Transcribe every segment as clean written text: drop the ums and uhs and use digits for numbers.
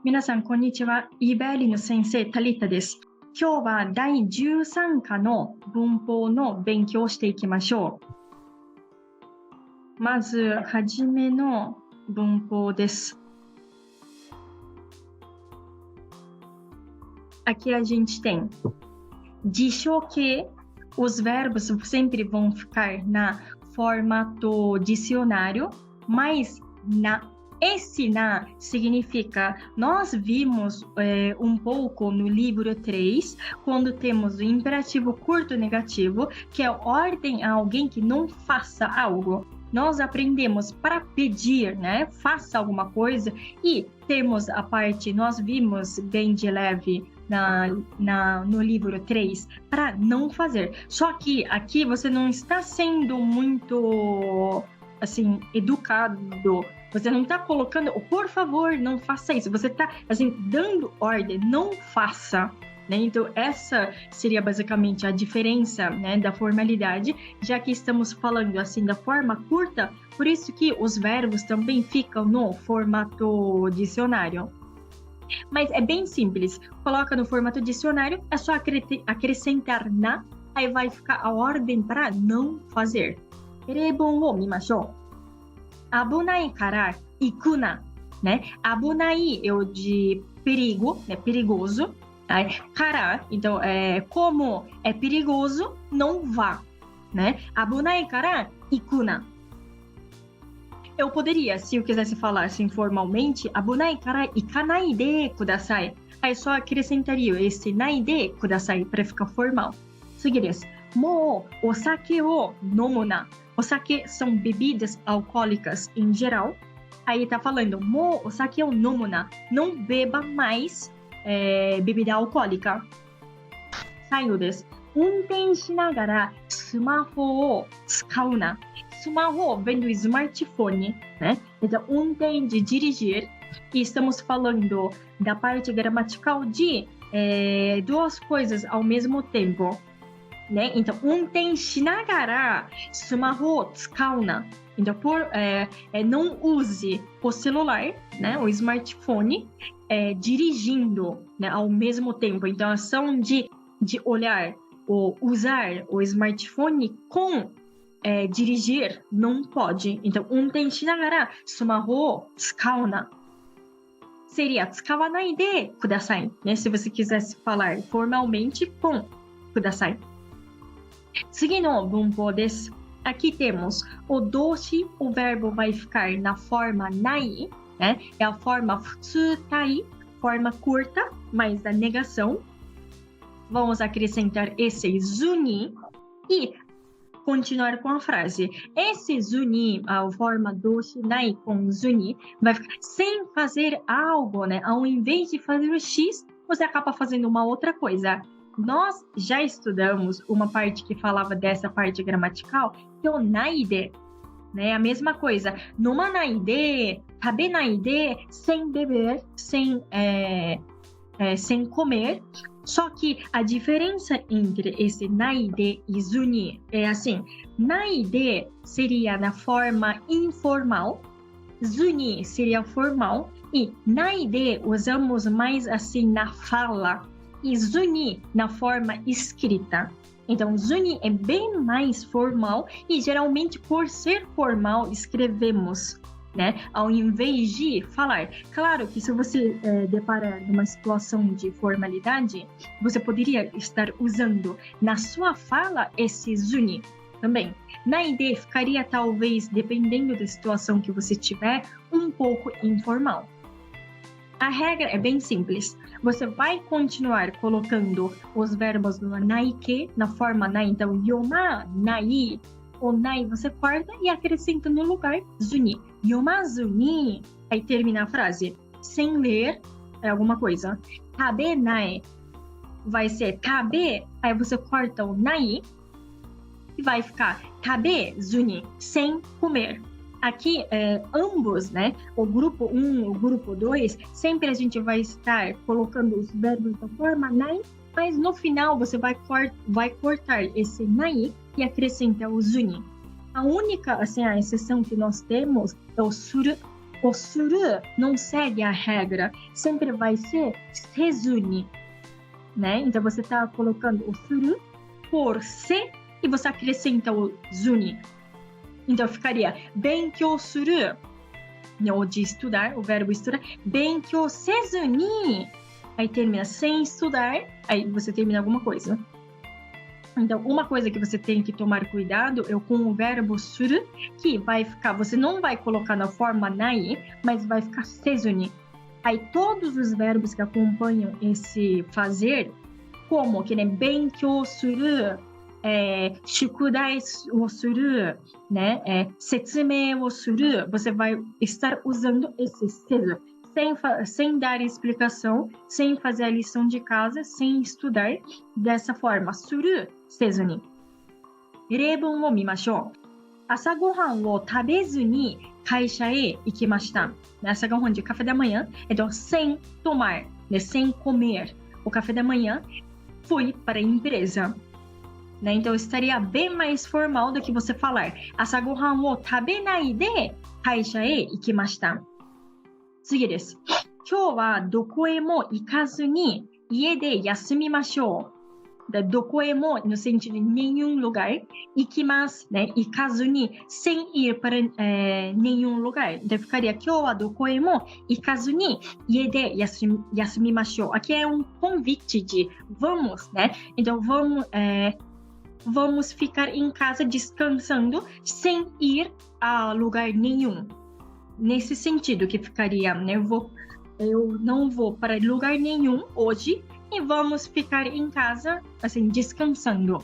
皆さん、こんにちは。eBaili の先生、タリタです。今日は第13課の文法の勉強をしていきましょう。まず、はじめの文法です。Aqui a gente tem dicho que os verbos sempre vão ficar na formato dicionário, mas esse na significa, nós vimos um pouco no livro 3, quando temos o imperativo curto negativo, que é ordem a alguém que não faça algo. Nós aprendemos para pedir, né? Faça alguma coisa, e temos a parte, nós vimos bem de leve no livro 3, para não fazer. Só que aqui você não está sendo muito, assim, educado. Você não está colocando, por favor, não faça isso. Você está, assim, dando ordem, não faça. Né? Então, essa seria basicamente a diferença, né, da formalidade, já que estamos falando, assim, da forma curta, por isso que os verbos também ficam no formato dicionário. Mas é bem simples. Coloca no formato dicionário, é só acrescentar na, aí vai ficar a ordem para não fazer. 例文を見ましょう。危ないから行くな、né? 危ない é o de perigo, né? Perigoso. Cara, então, como é perigoso, não vá, né? 危ないから行くな。Eu poderia, se eu quisesse falar assim formalmente, 危ないから行かないでください. Aí só acrescentaria esse ないでください para ficar formal. 次です。もうお酒を飲むな。O sake são bebidas alcoólicas em geral. Aí tá falando, mo o sake o nomu na. Não beba mais bebida alcoólica. Saiu desu. Unten shinagara sumaho o tsukau na. Sumaho vem do smartphone, né? Então, unten de dirigir. E estamos falando da parte gramatical de duas coisas ao mesmo tempo. Né? Então, unten shinagara sumaho tsukau na. Então, não use o celular, né, o smartphone, dirigindo, né, ao mesmo tempo. Então, a ação de olhar ou usar o smartphone com dirigir não pode. Então, unten shinagara sumaho tsukau na. Seria tsukawanai de kudasai, né? Se você quisesse falar formalmente com kudasai. 次の文法です。Aqui temos o doshi, o verbo vai ficar na forma nai, né? É a forma futsutai, forma curta, mas da negação. Vamos acrescentar esse zuni e continuar com a frase. Esse zuni, a forma doshi nai com zuni, vai ficar sem fazer algo, né? Ao invés de fazer o X, você acaba fazendo uma outra coisa. Nós já estudamos uma parte que falava dessa parte gramatical, que é o naide, né? A mesma coisa. Noma naide, tabe naide, sem beber, sem comer. Só que a diferença entre esse naide e zuni é assim. Naide seria na forma informal, zuni seria formal, e naide usamos mais assim na fala. E zuni na forma escrita. Então, zuni é bem mais formal e geralmente por ser formal escrevemos, né? Ao invés de falar. Claro que se você deparar numa situação de formalidade, você poderia estar usando na sua fala esse zuni também. Naide ficaria talvez, dependendo da situação que você tiver, um pouco informal. A regra é bem simples. Você vai continuar colocando os verbos no naike, na forma nai. Então, yoma, nai, o nai você corta e acrescenta no lugar zuni. Yoma zuni, aí termina a frase. Sem ler, é alguma coisa. Tabe nai, vai ser tabe, aí você corta o nai e vai ficar tabe zuni, sem comer. Aqui, ambos, né? O grupo 1, o grupo 2, sempre a gente vai estar colocando os verbos da forma nai, mas no final você vai cortar esse nai e acrescenta o zuni. A única, assim, a exceção que nós temos é o suru, O suru não segue a regra, sempre vai ser sezuni, né? Então você está colocando o suru por se e você acrescenta o zuni. Então ficaria benkyou suru, o de estudar, o verbo estudar, benkyou sezu ni. Aí termina sem estudar, aí você termina alguma coisa. Então, uma coisa que você tem que tomar cuidado é com o verbo suru, que vai ficar, você não vai colocar na forma nai, mas vai ficar sezu ni. Aí todos os verbos que acompanham esse fazer, como que nem benkyou suru, shukudai o suru, né? Setsumei o suru, você vai estar usando esse sezu. Sem dar explicação, sem fazer a lição de casa, sem estudar dessa forma. Suru, sezu ni. Reibun o mimashou. Asagohan o tabezu ni kaisha e ikimashita. Asagohan de café da manhã, então sem tomar, né? Sem comer o café da manhã, fui para a empresa. Né? Então estaria bem mais formal do que você falar asagohan o tabenai de kaisha e ikimashita. 次です。今日はどこへも行かずに家で休みましょう。どこへも no sentido de nenhum lugar. Ikimasu, né? Ikazuni, sem ir para nenhum lugar. Então ficaria 今日はどこへも行かずに家で休みましょう。Aqui é um convite de vamos, né? Então vamos ficar em casa descansando sem ir a lugar nenhum. Nesse sentido que ficaria, né? Eu não vou para lugar nenhum hoje e vamos ficar em casa, assim, descansando.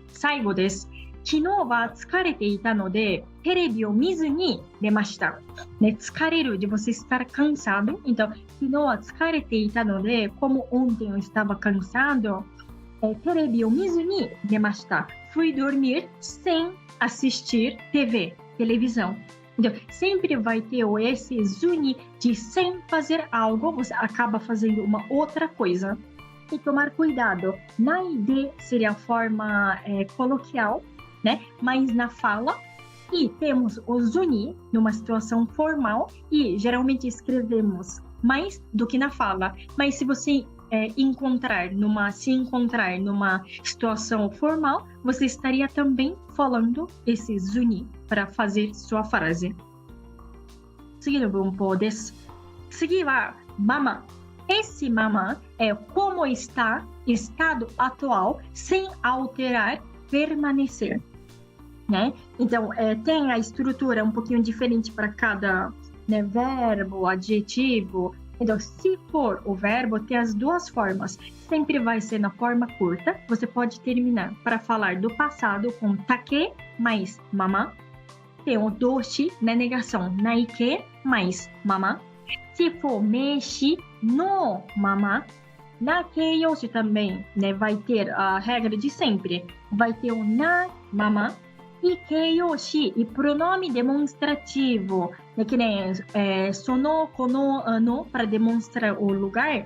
最後です。昨日は疲れていたので、テレビを見ずに寝ました。ね、疲れる de você estar cansado. Então, 昨日は疲れていたので、como ontem eu estava cansado, テレビを見ずに寝ました。Fui dormir sem assistir TV, televisão. Então, sempre vai ter esse zuni de sem fazer algo, você acaba fazendo uma outra coisa. E tomar cuidado. Naide seria a forma coloquial, né? Mas na fala. E temos o zuni numa situação formal e geralmente escrevemos mais do que na fala. Mas se você se encontrar numa situação formal, você estaria também falando esse zuni para fazer sua frase. 次の文法です。次はママ。Esse mama é como está, estado atual, sem alterar, permanecer. Né? Então, tem a estrutura um pouquinho diferente para cada, né, verbo, adjetivo. Então, se for o verbo, tem as duas formas. Sempre vai ser na forma curta. Você pode terminar para falar do passado com take mais mama. Tem o doshi na negação, naike mais mama. Se for meishi no mama, na keiyoshi também, né, vai ter a regra de sempre. Vai ter o na mama e keiyoshi e pronome demonstrativo, né, que nem sono, kono, ano, para demonstrar o lugar.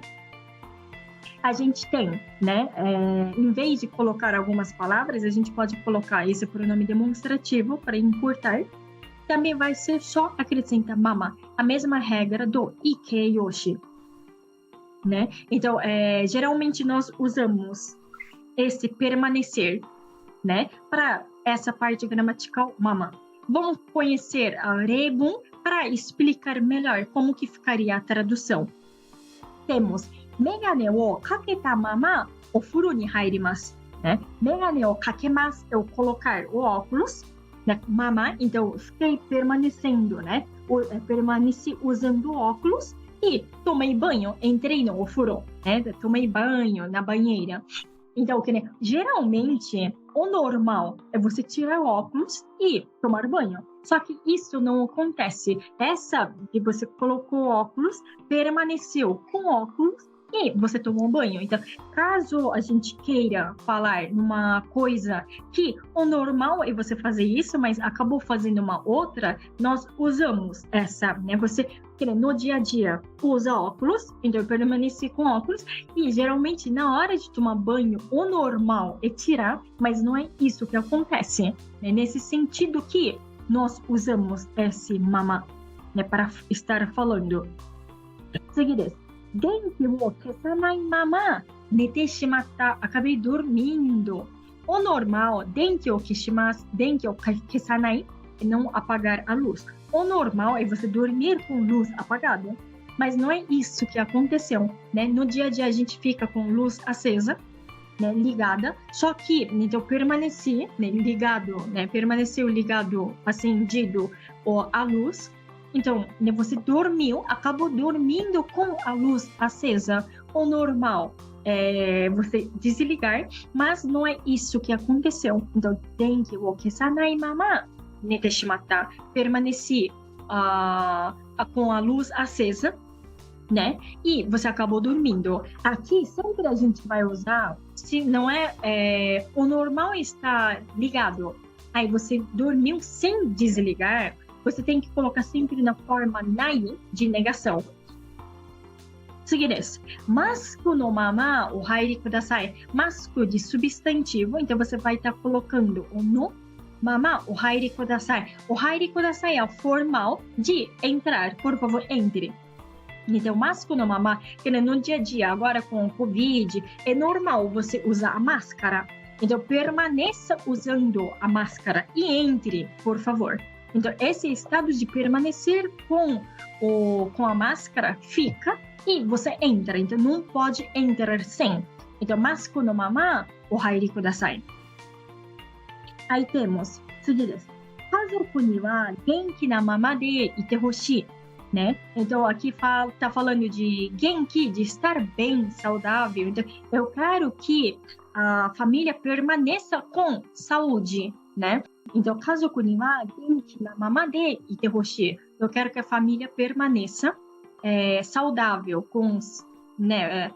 A gente tem, né, em vez de colocar algumas palavras, a gente pode colocar esse pronome demonstrativo para encurtar. Também vai ser só acrescentar mama, a mesma regra do ikeiyoshi, né? Então, geralmente nós usamos esse permanecer, né, para essa parte gramatical mama. Vamos conhecer a reibun para explicar melhor como que ficaria a tradução. Temos megane o kaketa mama o furu ni hairimasu, né? Megane o kakemasu, eu colocar o óculos, né? Mama, então fiquei permanecendo, né? Permaneci usando óculos e tomei banho, entrei no ofuro, né? Tomei banho na banheira. Então, geralmente, o normal é você tirar o óculos e tomar banho. Só que isso não acontece. Essa que você colocou o óculos, permaneceu com óculos e você tomou banho. Então, caso a gente queira falar numa coisa que o normal é você fazer isso, mas acabou fazendo uma outra, nós usamos essa, né? Você, no dia a dia, usa óculos, então eu permaneci com óculos, e geralmente na hora de tomar banho, o normal é tirar, mas não é isso que acontece. É nesse sentido que nós usamos esse mama. né, para estar falando. 次です。電気を消さないまま寝てしまった。Acabei dormindo. O normal, 電気を消します。電気を消さないé não apagar a luz. O normal é você dormir com luz apagada. Mas não é isso que aconteceu, né? No dia a dia a gente fica com luz acesa, né, ligada, só que então permaneci, né, ligado, né, permaneceu ligado, acendido a luz. Então, né, você dormiu, acabou dormindo com a luz acesa. O normal é você desligar, mas não é isso que aconteceu. Então, denki wo kesanai mama nete shimatta, permaneci com a luz acesa, né? E você acabou dormindo. Aqui sempre a gente vai usar, se não o normal está ligado, aí você dormiu sem desligar, você tem que colocar sempre na forma nai de negação. 次です。マスクのままお入りください。マスクde substantivo, então você vai estar colocando o no mama, o hairi kudasai. O hairi kudasai é o formal de entrar. Por favor, entre. Então, masco no mama, que no dia a dia, agora com o Covid, é normal você usar a máscara. Então, permaneça usando a máscara e entre, por favor. Então, esse estado de permanecer com a máscara fica e você entra. Então, não pode entrar sem. Então, masco no mama, o hairi kudasai. Aí temos, 次です。家族には元気なままでいてほしい。Né? Então, aqui está falando de genki, de estar bem, saudável. Então, eu quero que a família permaneça com saúde, né? Então, kazoku ni wa genki na mama de ite hoshii. Eu quero que a família permaneça saudável, com, né,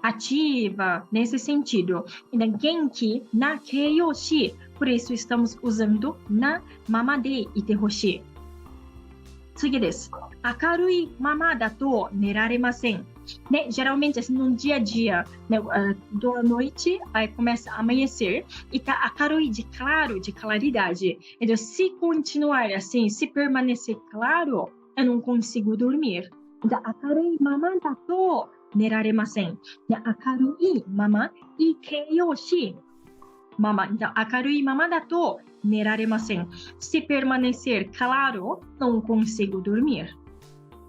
ativa, nesse sentido. Então, genki na keiyoshi. Por isso, estamos usando na mama de ite hoshii. 次です。明るいままだと寝られません。Né? Geralmente, assim, no dia a dia, né, da noite, aí começa a amanhecer e tá akarui de claro, de claridade. Então, se continuar assim, se permanecer claro, eu não consigo dormir. Então, akarui mama da to neraremasen. Akarui mama e keiyoshi mama. Então, akarui mama da to neraremasen. Se permanecer claro, não consigo dormir.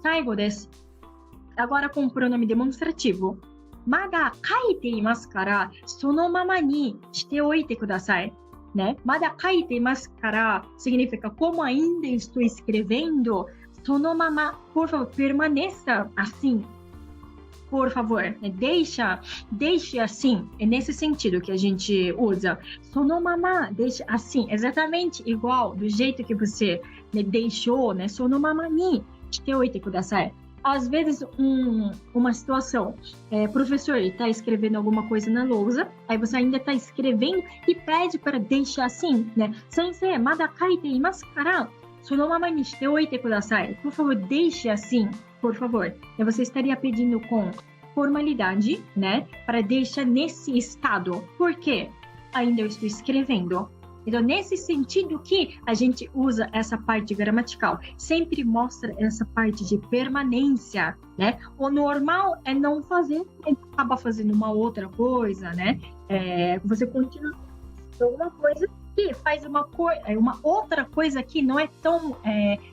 最後です。agora com o pronome demonstrativo. まだ書いていますから、そのままにしておいてください。né? まだ書いていますから significa como ainda estou escrevendo, そのまま, por favor, permaneça assim. Por favor, né? Deixe assim. É nesse sentido que a gente usa. そのまま, deixe assim. Exatamente igual, do jeito que você, né, deixou, né? そのままにしておいてください。Às vezes, uma situação, professor está escrevendo alguma coisa na lousa, aí você ainda está escrevendo e pede para deixar assim, né? Sensei, mada kaite imasu kara, sono mama ni shite oite kudasai. Por favor, deixe assim, por favor. E você estaria pedindo com formalidade, né? Para deixar nesse estado. Por quê? Ainda eu estou escrevendo. Então, nesse sentido que a gente usa essa parte gramatical, sempre mostra essa parte de permanência, né? O normal é não fazer, acaba fazendo uma outra coisa, né? Você continua fazendo uma coisa e faz uma outra coisa que não é tão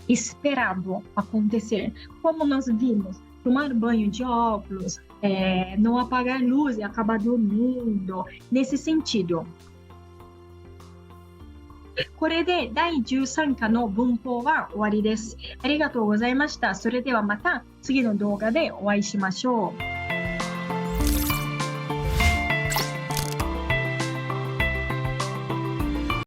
esperado acontecer. Como nós vimos, tomar banho de óculos, não apagar luz e acabar dormindo, nesse sentido. これで第13課の文法は終わりです。ありがとうございました。それではまた次の動画でお会いしましょう。